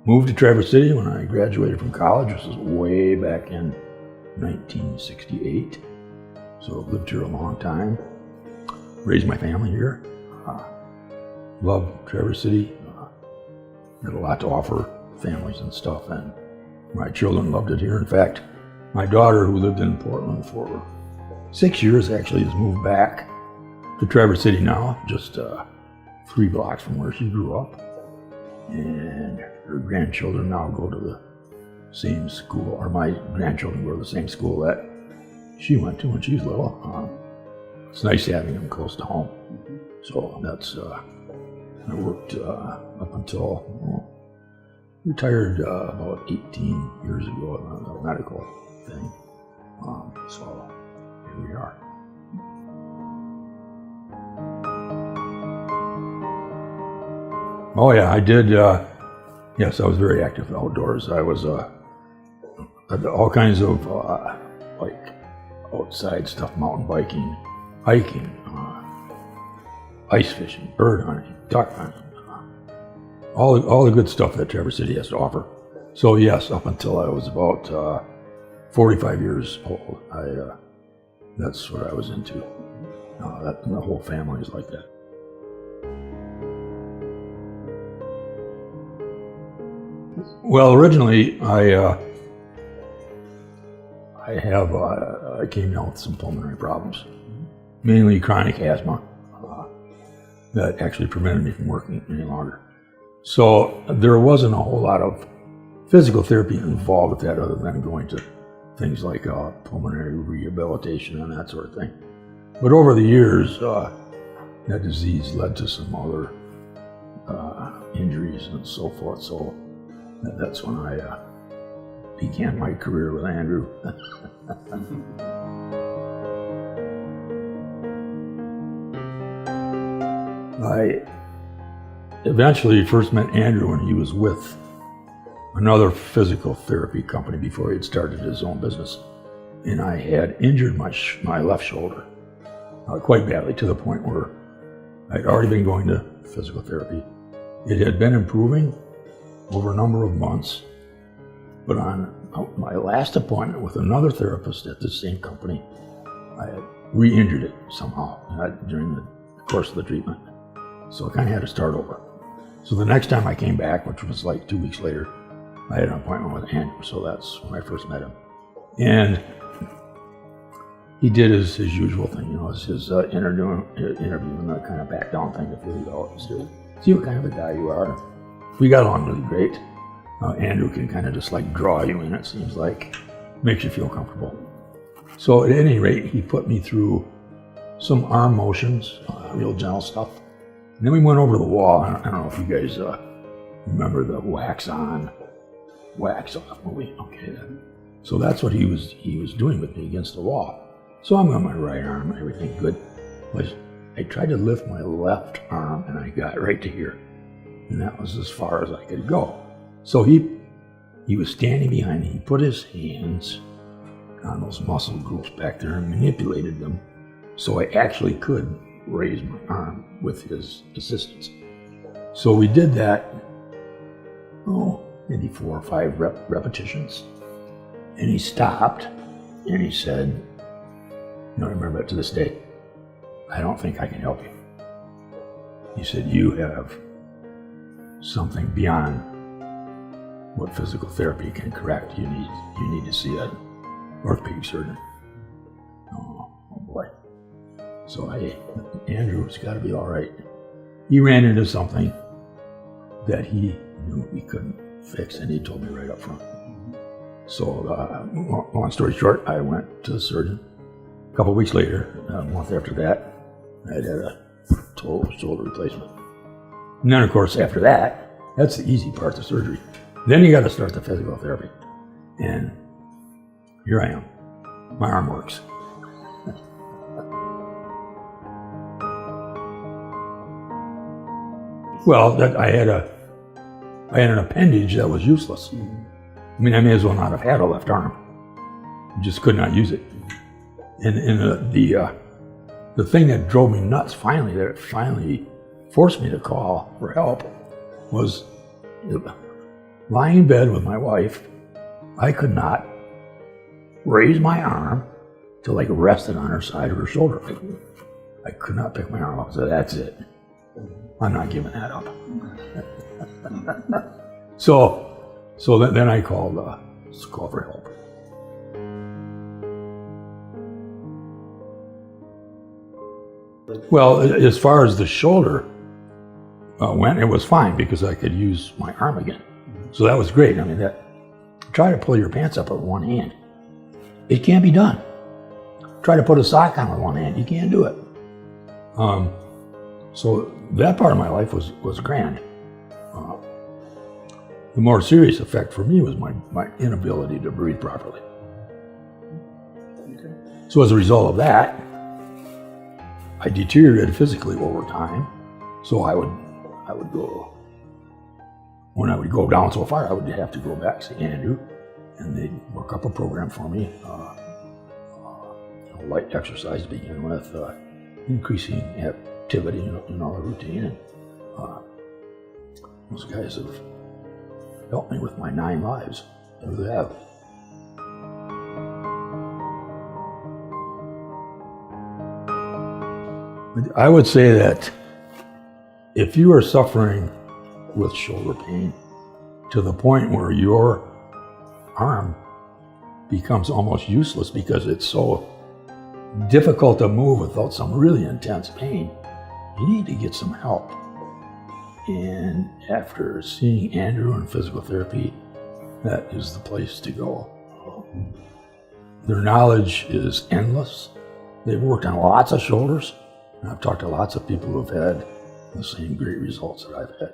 moved to Traverse City when I graduated from college. This was way back in 1968. So I've lived here a long time. Raised my family here. Love Traverse City. Got a lot to offer families and stuff, and my children loved it here. In fact, my daughter, who lived in Portland for 6 years, actually has moved back to Traverse City now, just 3 blocks from where she grew up. And her grandchildren now go to the same school, or my grandchildren go to the same school that she went to when she was little. It's nice having them close to home. So that's, I worked up until, retired about 18 years ago on a medical thing. So here we are. Oh yeah, I did, yes, I was very active outdoors. I was, had all kinds of, like, outside stuff, mountain biking, hiking, ice fishing, bird hunting, duck hunting, all the good stuff that Traverse City has to offer. So yes, up until I was about 45 years old, that's what I was into. The whole family is like that. Well, originally I came down with some pulmonary problems, mainly chronic asthma, that actually prevented me from working any longer. So there wasn't a whole lot of physical therapy involved with that other than going to things like pulmonary rehabilitation and that sort of thing. But over the years, that disease led to some other injuries and so forth. So that's when I began my career with Andrew. I eventually first met Andrew when he was with another physical therapy company before he had started his own business. And I had injured my left shoulder quite badly, to the point where I'd already been going to physical therapy. It had been improving over a number of months, but on my last appointment with another therapist at the same company, I had re-injured it somehow during the course of the treatment. So I kind of had to start over. So the next time I came back, which was like 2 weeks later, I had an appointment with Andrew, so that's when I first met him. And he did his usual thing, his interview and that kind of back down thing to feel you out, see what kind of a guy you are. We got along really great. Andrew can kind of just like draw you in, it seems like, makes you feel comfortable. So at any rate, he put me through some arm motions, real gentle stuff. And then we went over the wall. I don't know if you guys remember the wax on, wax off movie. Okay, so that's what he was doing with me against the wall. So I'm on my right arm, everything good. I tried to lift my left arm and I got right to here. And that was as far as I could go. So he was standing behind me. He put his hands on those muscle groups back there and manipulated them so I actually could raise my arm with his assistance. So we did that, maybe 4 or 5 repetitions. And he stopped and he said, I remember it to this day, I don't think I can help you. He said, you have something beyond what physical therapy can correct. You need to see an orthopedic surgeon. Oh boy. So Andrew's got to be all right. He ran into something that he knew he couldn't fix, and he told me right up front. So long story short, I went to the surgeon. A couple of weeks later, a month after that, I had a total shoulder replacement. And then, of course, after that, that's the easy part, the surgery. Then you got to start the physical therapy. And here I am. My arm works. Well, I had an appendage that was useless. I mean, I may as well not have had a left arm. Just could not use it. And the thing that drove me nuts finally forced me to call for help was lying in bed with my wife, I could not raise my arm to like rest it on her side of her shoulder. I could not pick my arm up. So that's it. I'm not giving that up. So then I called for help. Well, as far as the shoulder went, it was fine because I could use my arm again. So that was great. I mean, try to pull your pants up with one hand. It can't be done. Try to put a sock on with one hand. You can't do it. So that part of my life was grand. The more serious effect for me was my inability to breathe properly. Okay. So as a result of that, I deteriorated physically over time. So I would go, when I would go down so far, I would have to go back to Andrew, and they'd work up a program for me, light exercise to begin with, increasing activity in all the routine. And those guys have helped me with my 9 lives. They really have. I would say that if you are suffering with shoulder pain to the point where your arm becomes almost useless because it's so difficult to move without some really intense pain, you need to get some help. And after seeing Andrew in physical therapy, that is the place to go. Their knowledge is endless. They've worked on lots of shoulders, and I've talked to lots of people who have had the same great results that I've had.